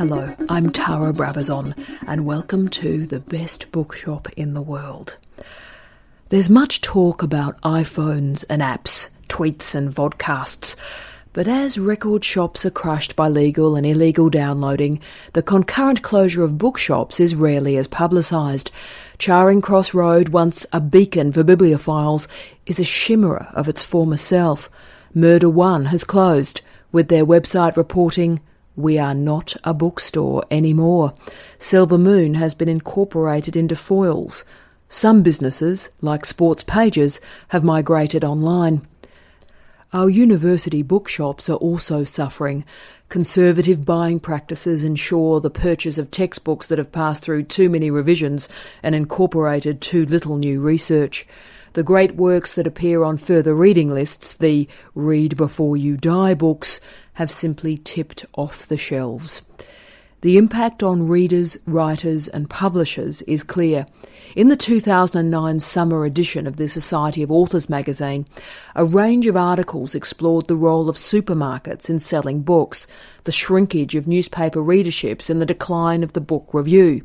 Hello, I'm Tara Brabazon, and welcome to the best bookshop in the world. There's much talk about iPhones and apps, tweets and vodcasts, but as record shops are crushed by legal and illegal downloading, the concurrent closure of bookshops is rarely as publicised. Charing Cross Road, once a beacon for bibliophiles, is a chimera of its former self. Murder One has closed, with their website reporting, "We are not a bookstore anymore." Silver Moon has been incorporated into Foyles. Some businesses, like Sports Pages, have migrated online. Our university bookshops are also suffering. Conservative buying practices ensure the purchase of textbooks that have passed through too many revisions and incorporated too little new research. The great works that appear on further reading lists, the read before you die books, have simply tipped off the shelves. The impact on readers, writers and publishers is clear. In the 2009 summer edition of the Society of Authors magazine, a range of articles explored the role of supermarkets in selling books, the shrinkage of newspaper readerships and the decline of the book review.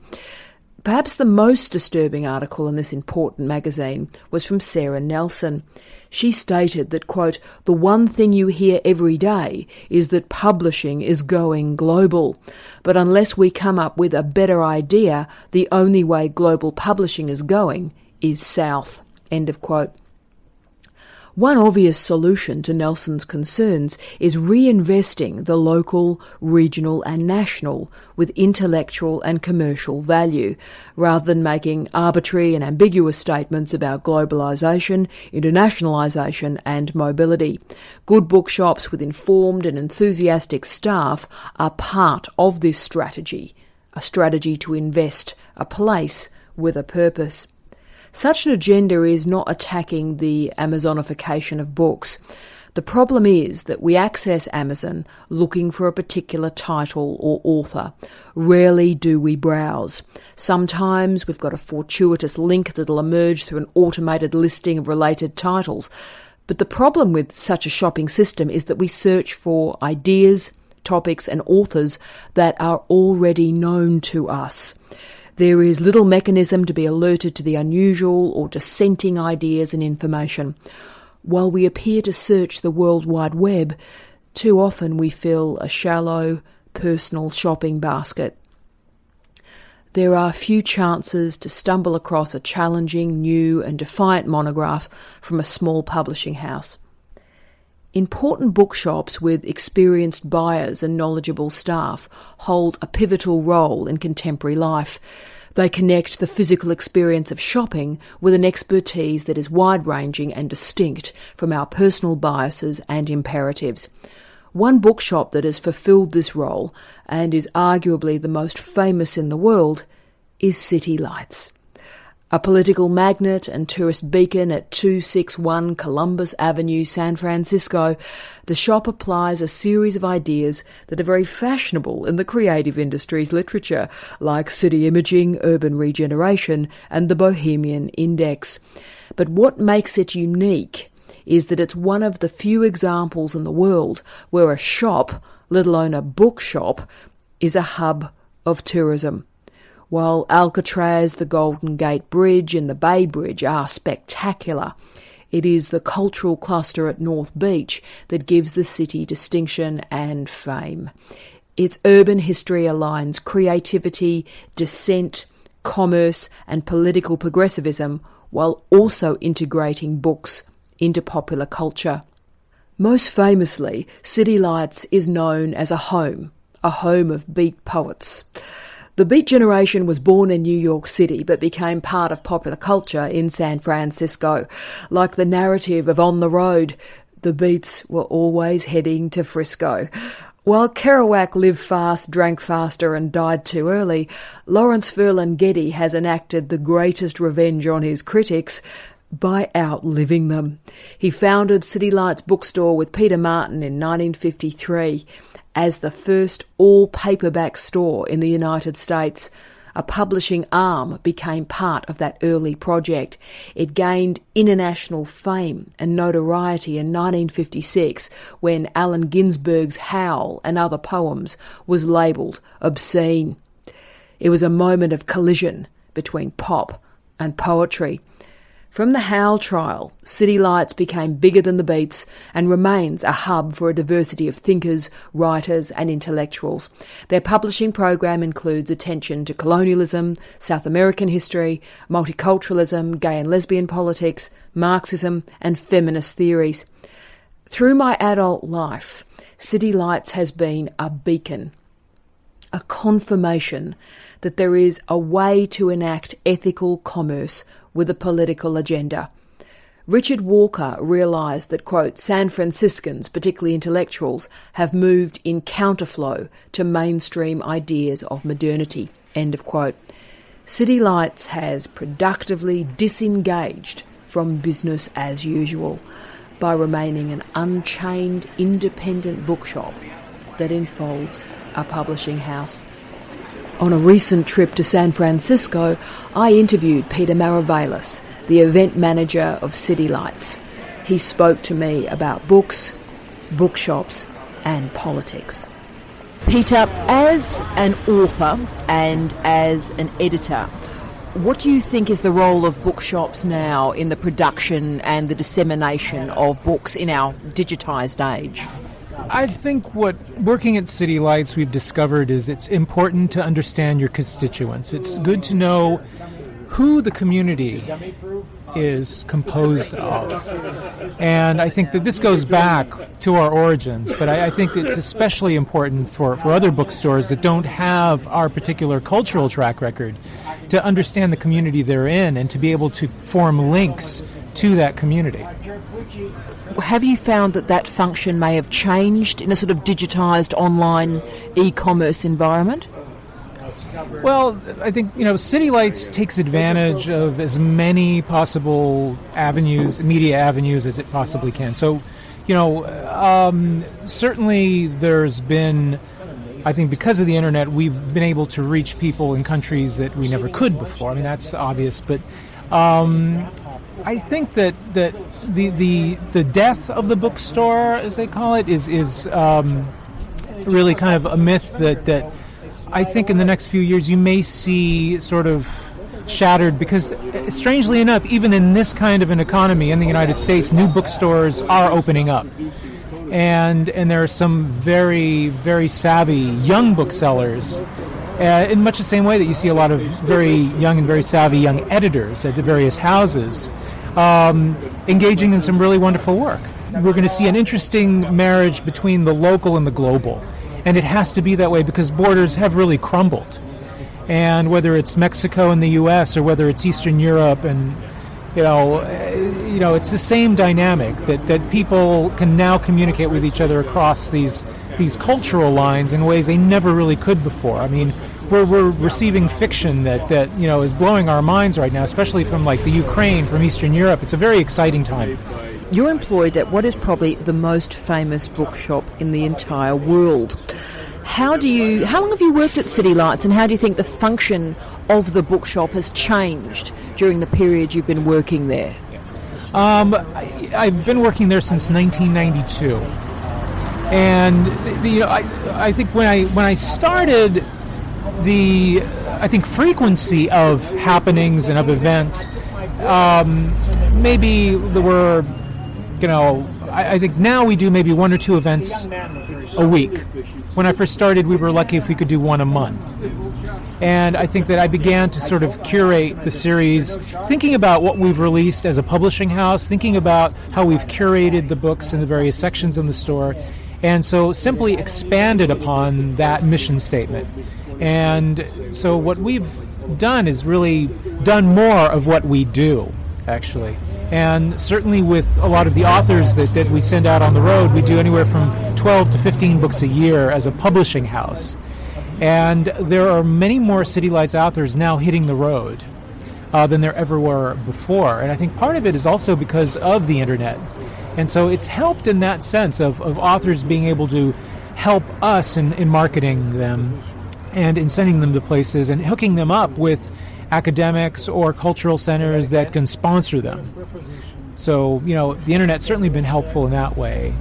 Perhaps the most disturbing article in this important magazine was from Sarah Nelson. She stated that, quote, "The one thing you hear every day is that publishing is going global. But unless we come up with a better idea, the only way global publishing is going is south." End of quote. One obvious solution to Nelson's concerns is reinvesting the local, regional and national with intellectual and commercial value, rather than making arbitrary and ambiguous statements about globalisation, internationalisation and mobility. Good bookshops with informed and enthusiastic staff are part of this strategy, a strategy to invest a place with a purpose. Such an agenda is not attacking the Amazonification of books. The problem is that we access Amazon looking for a particular title or author. Rarely do we browse. Sometimes we've got a fortuitous link that'll emerge through an automated listing of related titles. But the problem with such a shopping system is that we search for ideas, topics and authors that are already known to us. There is little mechanism to be alerted to the unusual or dissenting ideas and information. While we appear to search the World Wide Web, too often we fill a shallow, personal shopping basket. There are few chances to stumble across a challenging, new and defiant monograph from a small publishing house. Important bookshops with experienced buyers and knowledgeable staff hold a pivotal role in contemporary life. They connect the physical experience of shopping with an expertise that is wide-ranging and distinct from our personal biases and imperatives. One bookshop that has fulfilled this role and is arguably the most famous in the world is City Lights. A political magnet and tourist beacon at 261 Columbus Avenue, San Francisco, the shop applies a series of ideas that are very fashionable in the creative industry's literature, like city imaging, urban regeneration, and the Bohemian Index. But what makes it unique is that it's one of the few examples in the world where a shop, let alone a bookshop, is a hub of tourism. While Alcatraz, the Golden Gate Bridge and the Bay Bridge are spectacular, it is the cultural cluster at North Beach that gives the city distinction and fame. Its urban history aligns creativity, dissent, commerce and political progressivism while also integrating books into popular culture. Most famously, City Lights is known as a home of beat poets. The Beat generation was born in New York City but became part of popular culture in San Francisco. Like the narrative of On the Road, the Beats were always heading to Frisco. While Kerouac lived fast, drank faster and died too early, Lawrence Ferlinghetti has enacted the greatest revenge on his critics by outliving them. He founded City Lights Bookstore with Peter Martin in 1953. As the first all-paperback store in the United States. A publishing arm became part of that early project. It gained international fame and notoriety in 1956 when Allen Ginsberg's Howl and Other Poems was labelled obscene. It was a moment of collision between pop and poetry. From the Howl trial, City Lights became bigger than the Beats and remains a hub for a diversity of thinkers, writers and intellectuals. Their publishing program includes attention to colonialism, South American history, multiculturalism, gay and lesbian politics, Marxism and feminist theories. Through my adult life, City Lights has been a beacon, a confirmation that there is a way to enact ethical commerce with a political agenda. Richard Walker realised that, quote, San Franciscans, particularly intellectuals, have moved in counterflow to mainstream ideas of modernity, end of quote. City Lights has productively disengaged from business as usual by remaining an unchained independent bookshop that enfolds a publishing house. On a recent trip to San Francisco, I interviewed Peter Maravelis, the event manager of City Lights. He spoke to me about books, bookshops and politics. Peter, as an author and as an editor, what do you think is the role of bookshops now in the production and the dissemination of books in our digitised age? I think what working at City Lights we've discovered is it's important to understand your constituents. It's good to know who the community is composed of. And I think that this goes back to our origins, but I think it's especially important for other bookstores that don't have our particular cultural track record to understand the community they're in and to be able to form links to that community. Have you found that function may have changed in a sort of digitised online e-commerce environment? Well, I think, City Lights takes advantage of as many possible avenues, media avenues, as it possibly can. So, certainly there's been, I think because of the internet, we've been able to reach people in countries that we never could before. I mean, that's obvious, but I think that the death of the bookstore, as they call it, is really kind of a myth that I think in the next few years you may see sort of shattered, because strangely enough, even in this kind of an economy in the United States, new bookstores are opening up. And there are some very, very savvy young booksellers, in much the same way that you see a lot of very young and very savvy young editors at the various houses engaging in some really wonderful work. We're going to see an interesting marriage between the local and the global. And it has to be that way because borders have really crumbled. And whether it's Mexico and the U.S. or whether it's Eastern Europe, and it's the same dynamic that people can now communicate with each other across these cultural lines in ways they never really could before. I mean, we're receiving fiction that is blowing our minds right now, especially from like the Ukraine, from Eastern Europe. It's a very exciting time. You're employed at what is probably the most famous bookshop in the entire world. How long have you worked at City Lights, and how do you think the function of the bookshop has changed during the period you've been working there? I've been working there since 1992, and I think when I started, the frequency of happenings and of events, maybe there were. I think now we do maybe one or two events a week. When I first started, we were lucky if we could do one a month. And I think that I began to sort of curate the series, thinking about what we've released as a publishing house, thinking about how we've curated the books in the various sections in the store, and so simply expanded upon that mission statement. And so what we've done is really done more of what we do, actually. And certainly with a lot of the authors that we send out on the road, we do anywhere from 12 to 15 books a year as a publishing house. And there are many more City Lights authors now hitting the road than there ever were before. And I think part of it is also because of the internet. And so it's helped in that sense of authors being able to help us in marketing them and in sending them to places and hooking them up with academics or cultural centers that can sponsor them. So, the internet's certainly been helpful in that way.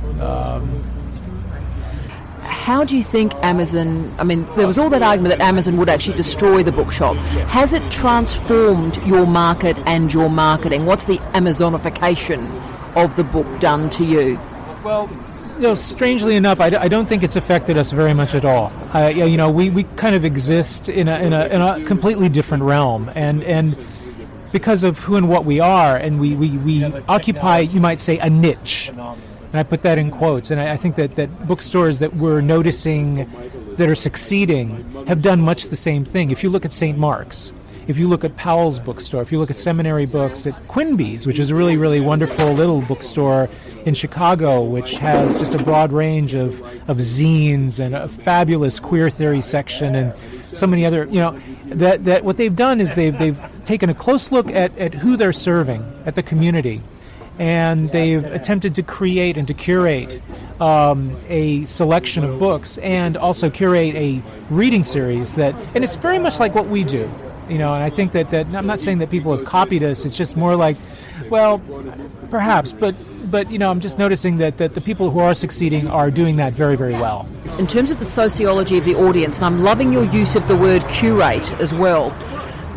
How do you think Amazon, there was all that argument that Amazon would actually destroy the bookshop. Has it transformed your market and your marketing? What's the Amazonification of the book done to you? Well, strangely enough, I don't think it's affected us very much at all. We kind of exist in a completely different realm, and because of who and what we are, and we occupy, you might say, a niche. And I put that in quotes. And I think that bookstores that we're noticing that are succeeding have done much the same thing. If you look at St. Mark's, if you look at Powell's bookstore, if you look at Seminary Books, at Quinby's, which is a really, really wonderful little bookstore in Chicago, which has just a broad range of zines and a fabulous queer theory section and so many other, that what they've done is they've taken a close look at who they're serving, at the community. And they've attempted to create and to curate a selection of books and also curate a reading series and it's very much like what we do, and I think that I'm not saying that people have copied us, it's just more like, well, perhaps, but I'm just noticing that the people who are succeeding are doing that very, very well. In terms of the sociology of the audience, and I'm loving your use of the word curate as well,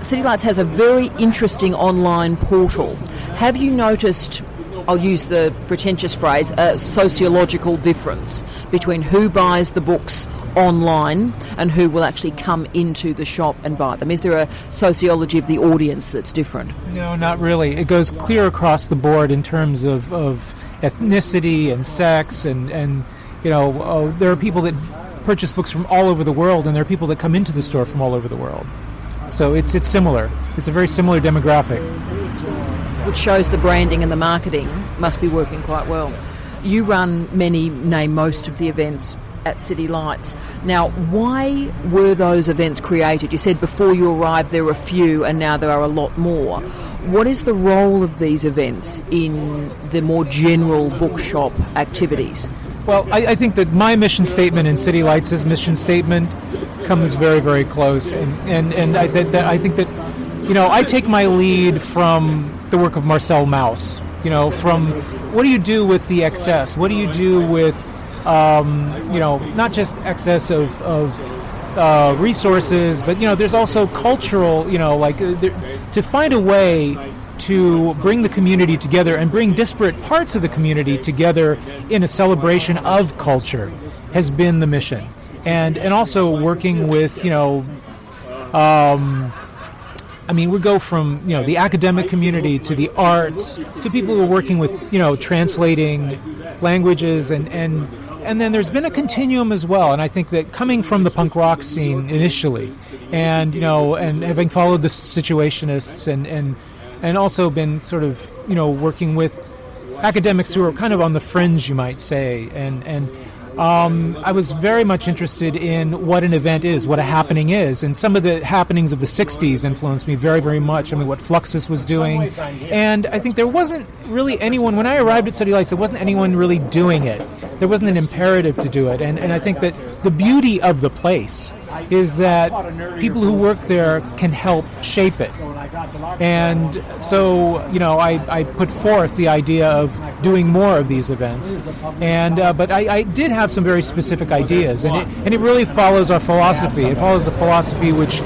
City Lights has a very interesting online portal. Have you noticed, I'll use the pretentious phrase, a sociological difference between who buys the books online and who will actually come into the shop and buy them? Is there a sociology of the audience that's different? No, not really. It goes clear across the board in terms of ethnicity and sex and there are people that purchase books from all over the world, and there are people that come into the store from all over the world. So it's similar. It's a very similar demographic. Which shows the branding and the marketing must be working quite well. You run most of the events at City Lights. Now, why were those events created? You said before you arrived there were a few and now there are a lot more. What is the role of these events in the more general bookshop activities? Well, I think that my mission statement and City Lights' mission statement comes very, very close. And I think that I take my lead from the work of Marcel Mauss, from what do you do with the excess? What do you do with, not just excess of resources, but, there's also cultural, to find a way to bring the community together and bring disparate parts of the community together in a celebration of culture has been the mission. And also working with, we go from, the academic community to the arts to people who are working with, translating languages and then there's been a continuum as well. And I think that coming from the punk rock scene initially and having followed the Situationists and also been sort of, working with academics who are kind of on the fringe, you might say, and I was very much interested in what an event is, what a happening is, and some of the happenings of the 60s influenced me very, very much. What Fluxus was doing, and I think there wasn't really anyone, when I arrived at City Lights, there wasn't anyone really doing it. There wasn't an imperative to do it, and I think that the beauty of the place is that people who work there can help shape it. And so, I put forth the idea of doing more of these events. And but I did have some very specific ideas, and it really follows our philosophy. It follows the philosophy which,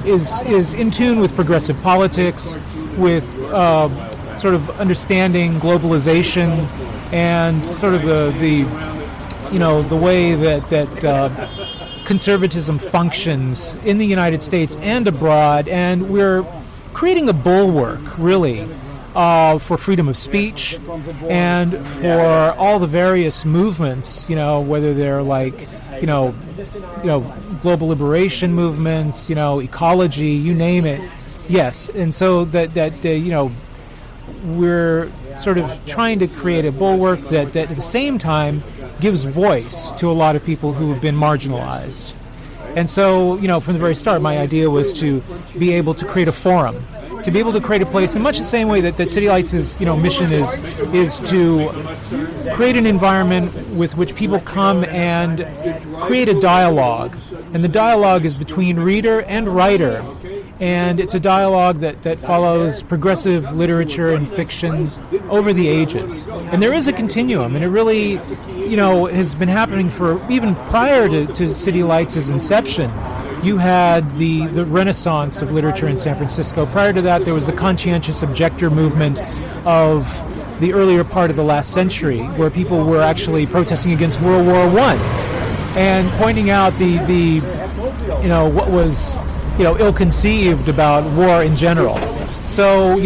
is in tune with progressive politics, with sort of understanding globalization, and sort of the way that conservatism functions in the United States and abroad, and we're creating a bulwark, really, for freedom of speech and for all the various movements, whether they're like, global liberation movements, ecology, you name it. Yes, and so that we're sort of trying to create a bulwark that at the same time gives voice to a lot of people who have been marginalized. And so, from the very start, my idea was to be able to create a forum, to be able to create a place in much the same way that City Lights' mission is to create an environment with which people come and create a dialogue And the dialogue is between reader and writer. And it's a dialogue that follows progressive literature and fiction over the ages. And there is a continuum, and it really, has been happening for even prior to City Lights' inception. You had the renaissance of literature in San Francisco. Prior to that, there was the conscientious objector movement of the earlier part of the last century, where people were actually protesting against World War I and pointing out the what was ill-conceived about war in general. So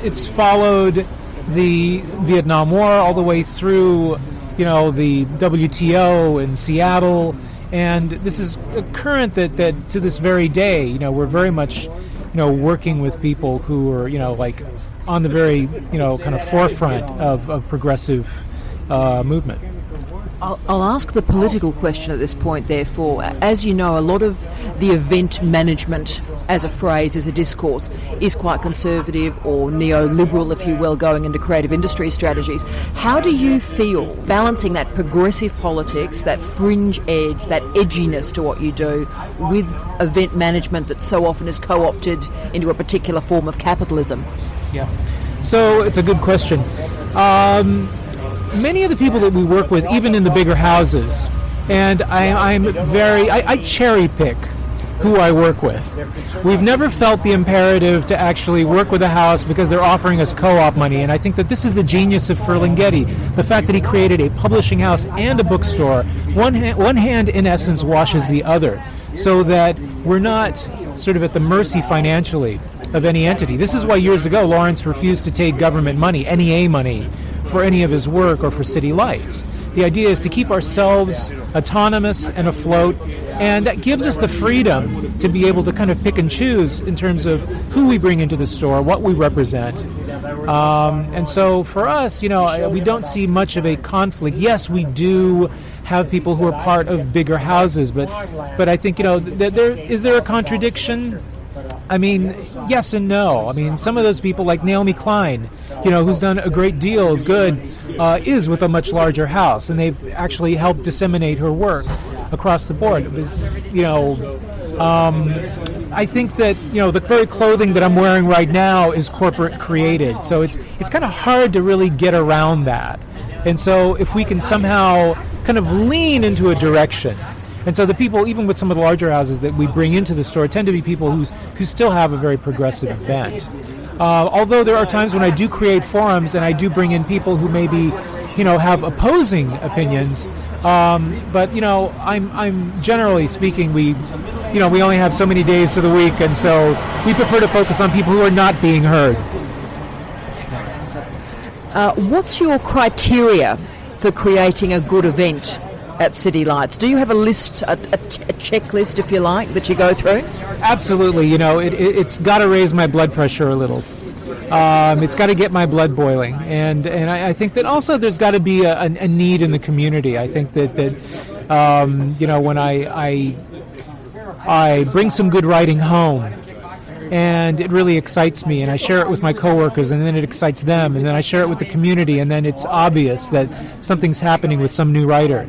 it's followed the Vietnam War all the way through the WTO in Seattle. And this is a current that to this very day, we're very much, working with people who are, on the very, kind of forefront of progressive movement. I'll ask the political question at this point, therefore. As you know, a lot of the event management as a phrase, as a discourse, is quite conservative or neoliberal, if you will, going into creative industry strategies. How do you feel balancing that progressive politics, that fringe edge, that edginess to what you do, with event management that so often is co-opted into a particular form of capitalism? Yeah. So it's a good question. Many of the people that we work with, even in the bigger houses, and I cherry pick who I work with. We've never felt the imperative to actually work with a house because they're offering us co-op money, and I think that this is the genius of Ferlinghetti, the fact that he created a publishing house and a bookstore. One hand, in essence, washes the other, so that we're not sort of at the mercy financially of any entity. This is why years ago Lawrence refused to take government money, NEA money, for any of his work or for City Lights. The idea is to keep ourselves autonomous and afloat, and that gives us the freedom to be able to kind of pick and choose in terms of who we bring into the store, what we represent. And so for us, we don't see much of a conflict. Yes, we do have people who are part of bigger houses, but I think, is there a contradiction? I mean, yes and no. I mean, some of those people, like Naomi Klein, who's done a great deal of good, is with a much larger house, and they've actually helped disseminate her work across the board. It was, I think that, the very clothing that I'm wearing right now is corporate created, so it's kind of hard to really get around that. And so if we can somehow kind of lean into a direction. And so the people, even with some of the larger houses that we bring into the store, tend to be people who still have a very progressive bent. Although there are times when I do create forums and I do bring in people who maybe, have opposing opinions. But I'm generally speaking, we only have so many days of the week, and so we prefer to focus on people who are not being heard. What's your criteria for creating a good event at City Lights? Do you have a list, a checklist, if you like, that you go through? Absolutely. It's got to raise my blood pressure a little. It's got to get my blood boiling, and I think that also there's got to be a need in the community. I think that when I bring some good writing home, and it really excites me, and I share it with my coworkers, and then it excites them, and then I share it with the community, and then it's obvious that something's happening with some new writer.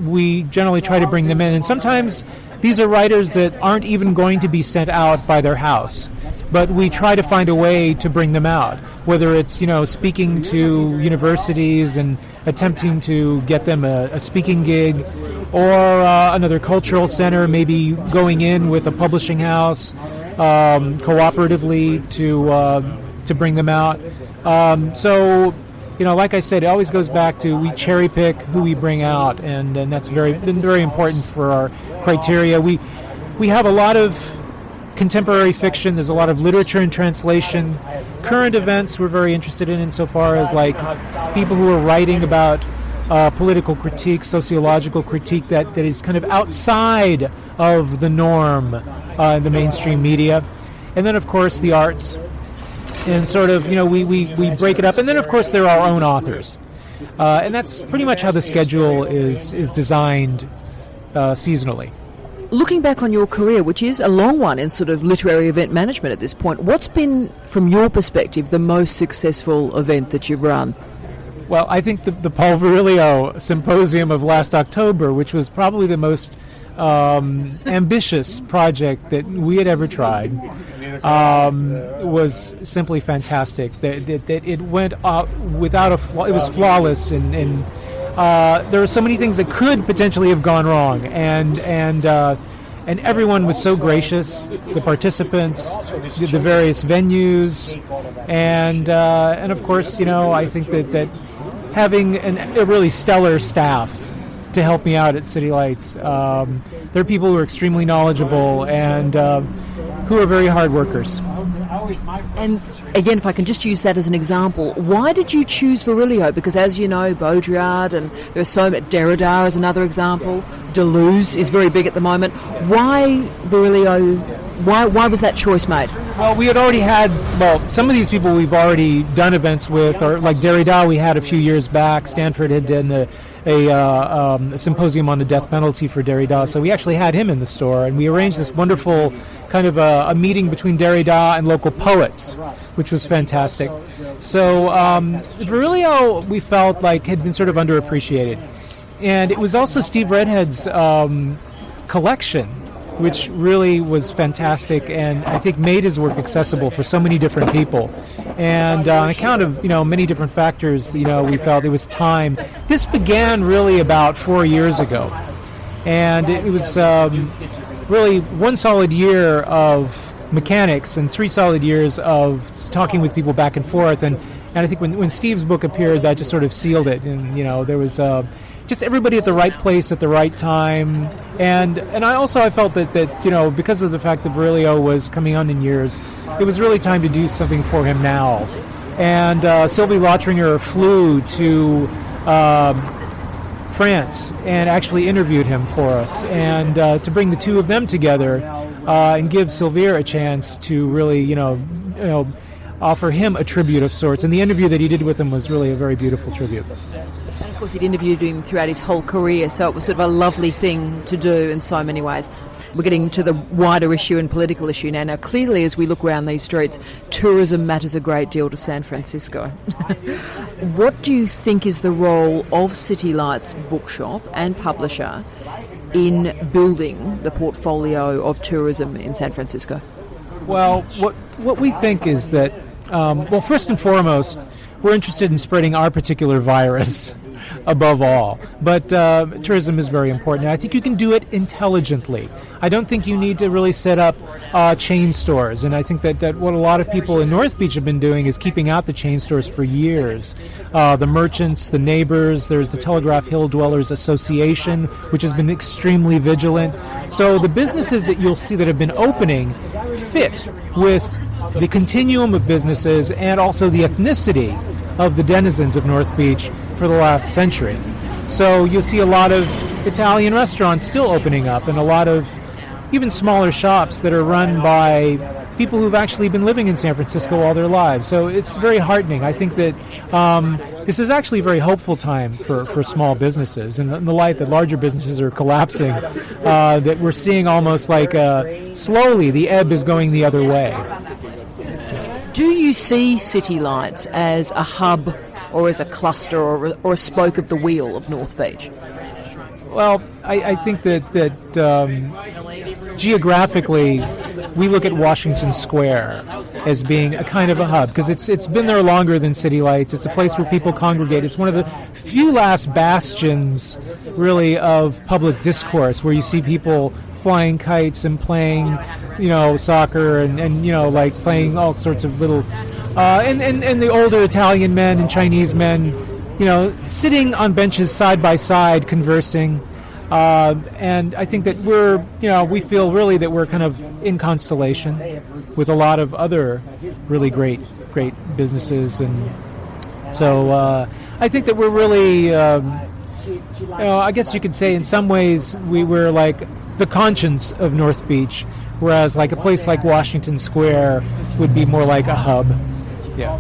We generally try to bring them in, and sometimes these are writers that aren't even going to be sent out by their house, but we try to find a way to bring them out, whether it's speaking to universities and attempting to get them a speaking gig, or another cultural center, maybe going in with a publishing house cooperatively to bring them out. So like I said, it always goes back to we cherry pick who we bring out, and that's been very important for our criteria. We have a lot of contemporary fiction. There's a lot of literature and translation. Current events we're very interested in insofar as like people who are writing about political critique, sociological critique that is kind of outside of the norm in the mainstream media. And then, of course, the arts. And sort of, we break it up. And then, of course, there are our own authors. And that's pretty much how the schedule is designed seasonally. Looking back on your career, which is a long one in sort of literary event management at this point, what's been, from your perspective, the most successful event that you've run? Well, I think the Paul Virilio Symposium of last October, which was probably the most ambitious project that we had ever tried, was simply fantastic. That it went without a flaw. It was flawless, and there were so many things that could potentially have gone wrong, and everyone was so gracious. The participants, the various venues, and of course, I think that having a really stellar staff to help me out at City Lights. There are people who are extremely knowledgeable and who are very hard workers. And again, if I can just use that as an example, why did you choose Virilio? Because as you know, Baudrillard, and there's so much, Derrida is another example, Deleuze is very big at the moment. Why Virilio? Why was that choice made? Well, we had already had, some of these people we've already done events with, or like Derrida we had a few years back. Stanford had done a symposium on the death penalty for Derrida, so we actually had him in the store, and we arranged this wonderful kind of a meeting between Derrida and local poets, which was fantastic. So Virilio, we felt like had been sort of underappreciated, and it was also Steve Redhead's collection, which really was fantastic, and I think made his work accessible for so many different people. And on account of many different factors, we felt it was time. This began really about 4 years ago, and it was really 1 solid year of mechanics and 3 solid years of talking with people back and forth. And I think when Steve's book appeared, that just sort of sealed it. And there was just everybody at the right place at the right time, and I felt that because of the fact that Virilio was coming on in years, it was really time to do something for him now. And Sylvie Lautringer flew to France and actually interviewed him for us, and to bring the two of them together and give Sylvie a chance to really offer him a tribute of sorts. And the interview that he did with him was really a very beautiful tribute. And of course, he'd interviewed him throughout his whole career, so it was sort of a lovely thing to do in so many ways. We're getting to the wider issue and political issue now. Now, clearly, as we look around these streets, tourism matters a great deal to San Francisco. What do you think is the role of City Lights Bookshop and publisher in building the portfolio of tourism in San Francisco? Well, what we think is that, first and foremost, we're interested in spreading our particular virus above all. But tourism is very important. And I think you can do it intelligently. I don't think you need to really set up chain stores. And I think that what a lot of people in North Beach have been doing is keeping out the chain stores for years. The merchants, the neighbors, there's the Telegraph Hill Dwellers Association, which has been extremely vigilant. So the businesses that you'll see that have been opening fit with the continuum of businesses and also the ethnicity of the denizens of North Beach for the last century. So you'll see a lot of Italian restaurants still opening up, and a lot of even smaller shops that are run by people who've actually been living in San Francisco all their lives. So it's very heartening. I think that this is actually a very hopeful time for small businesses, and in the light that larger businesses are collapsing, that we're seeing almost like slowly the ebb is going the other way. Do you see City Lights as a hub or as a cluster or a spoke of the wheel of North Beach? Well, I think that geographically we look at Washington Square as being a kind of a hub because it's been there longer than City Lights. It's a place where people congregate. It's one of the few last bastions, really, of public discourse where you see people flying kites and playing, soccer and like playing all sorts of little, and the older Italian men and Chinese men, sitting on benches side by side conversing. And I think that we feel really that we're kind of in constellation with a lot of other really great businesses. And so I think that we're really, I guess you could say in some ways we were like the conscience of North Beach, whereas like a place like Washington Square would be more like a hub. Yeah.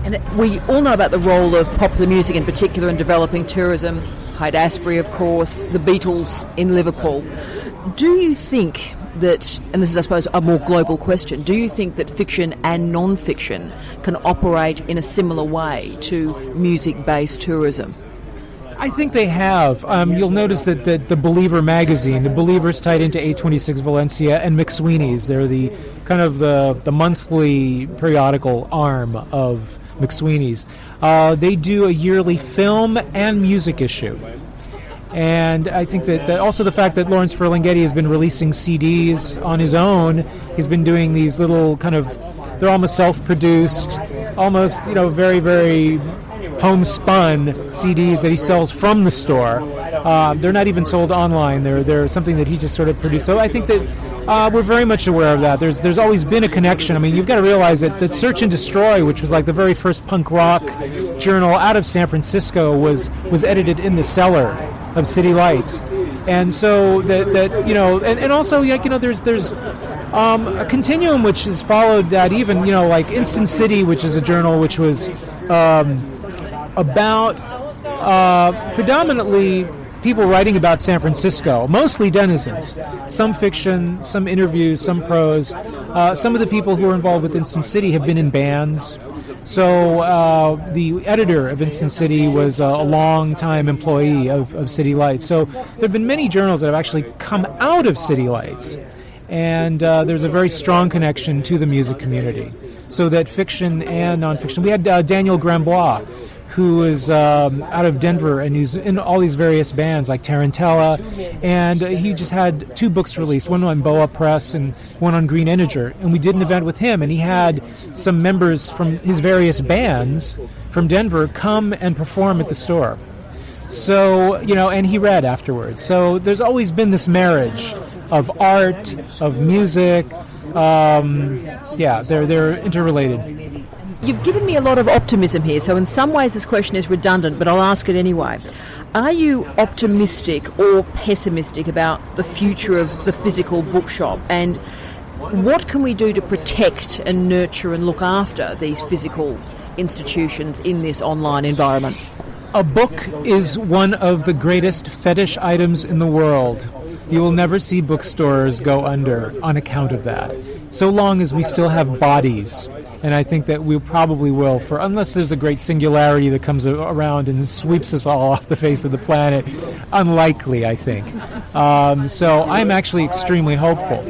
And we all know about the role of popular music in particular in developing tourism. Hyde-Asbury, of course, the Beatles in Liverpool. Do you think that, and this is, I suppose, a more global question, do you think that fiction and non-fiction can operate in a similar way to music-based tourism? I think they have. You'll notice that the Believer magazine, the Believer's tied into A26 Valencia and McSweeney's. They're the kind of the monthly periodical arm of McSweeney's. They do a yearly film and music issue. And I think that also the fact that Lawrence Ferlinghetti has been releasing CDs on his own, he's been doing these little kind of, they're almost self-produced, almost, very, very homespun CDs that he sells from the store. They're not even sold online. They're something that he just sort of produced. So I think that we're very much aware of that. There's always been a connection. I mean, you've got to realize that Search and Destroy, which was like the very first punk rock journal out of San Francisco, was edited in the cellar of City Lights. And so and also there's a continuum which has followed that, even like Instant City, which is a journal which was about predominantly people writing about San Francisco, mostly denizens, some fiction, some interviews, some prose. Some of the people who are involved with Instant City have been in bands. So the editor of Instant City was a long-time employee of City Lights. So there have been many journals that have actually come out of City Lights. And there's a very strong connection to the music community. So that fiction and nonfiction. We had Daniel Grambois, who is out of Denver, and he's in all these various bands like Tarantella, and he just had 2 books released, one on Boa Press and one on Green Integer, and we did an event with him, and he had some members from his various bands from Denver come and perform at the store. So, and he read afterwards. So there's always been this marriage of art, of music. They're interrelated. You've given me a lot of optimism here, so in some ways this question is redundant, but I'll ask it anyway. Are you optimistic or pessimistic about the future of the physical bookshop, and what can we do to protect and nurture and look after these physical institutions in this online environment? A book is one of the greatest fetish items in the world. You will never see bookstores go under on account of that, so long as we still have bodies. And I think that we probably will, unless there's a great singularity that comes around and sweeps us all off the face of the planet. Unlikely, I think. So I'm actually extremely hopeful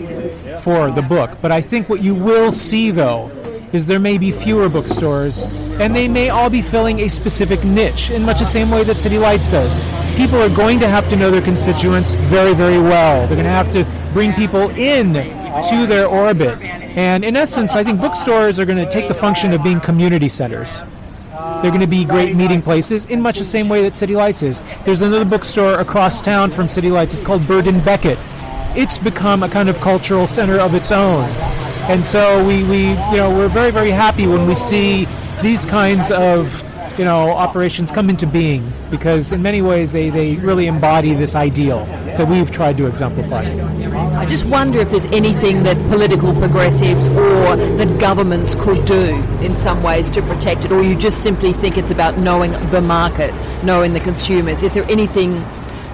for the book. But I think what you will see, though, is there may be fewer bookstores, and they may all be filling a specific niche in much the same way that City Lights does. People are going to have to know their constituents very, very well. They're going to have to bring people in to their orbit. And in essence, I think bookstores are going to take the function of being community centers. They're going to be great meeting places in much the same way that City Lights is. There's another bookstore across town from City Lights. It's called Bird and Beckett. It's become a kind of cultural center of its own. And so we're very, very happy when we see these kinds of operations come into being, because in many ways they really embody this ideal that we've tried to exemplify. I just wonder if there's anything that political progressives or that governments could do in some ways to protect it, or you just simply think it's about knowing the market, knowing the consumers. Is there anything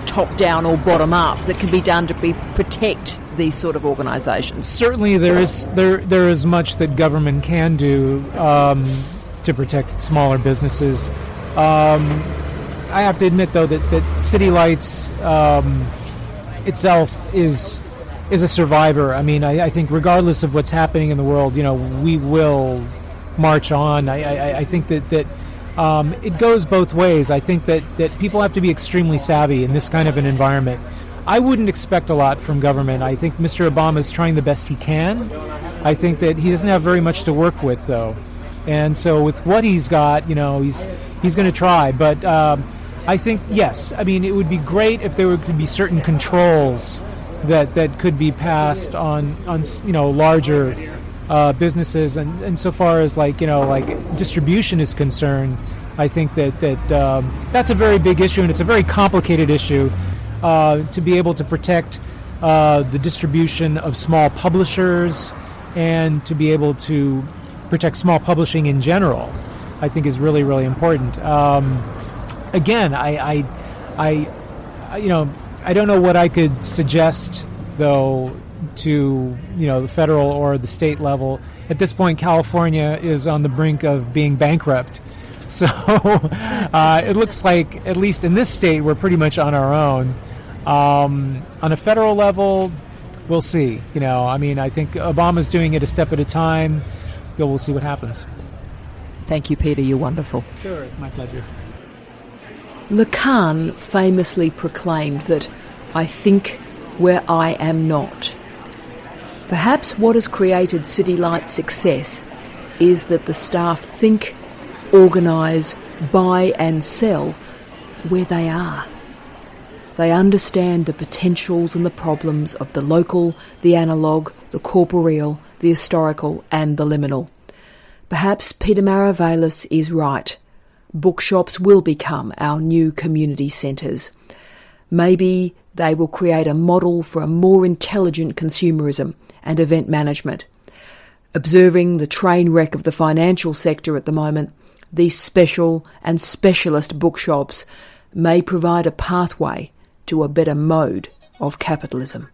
top-down or bottom-up that can be done to protect these sort of organisations? Certainly there is much that government can do to protect smaller businesses. I have to admit, though, that City Lights itself is a survivor. I mean, I think regardless of what's happening in the world, we will march on. I think that it goes both ways. I think that people have to be extremely savvy in this kind of an environment. I wouldn't expect a lot from government. I think Mr. Obama is trying the best he can. I think that he doesn't have very much to work with, though. And so with what he's got, he's going to try. But I think, yes, I mean, it would be great if there could be certain controls that could be passed on larger businesses. And so far as like distribution is concerned, I think that's a very big issue, and it's a very complicated issue to be able to protect the distribution of small publishers and to be able to protect small publishing in general, I think is really, really important. Again, I don't know what I could suggest, though, to the federal or the state level. At this point, California is on the brink of being bankrupt. So it looks like, at least in this state, we're pretty much on our own. On a federal level, we'll see. I think Obama's doing it a step at a time. We'll see what happens. Thank you, Peter. You're wonderful. Sure, it's my pleasure. Lacan famously proclaimed that I think where I am not. Perhaps what has created City Light's success is that the staff think, organise, buy and sell where they are. They understand the potentials and the problems of the local, the analogue, the corporeal, the historical and the liminal. Perhaps Peter Maravelis is right. Bookshops will become our new community centres. Maybe they will create a model for a more intelligent consumerism and event management. Observing the train wreck of the financial sector at the moment, these special and specialist bookshops may provide a pathway to a better mode of capitalism.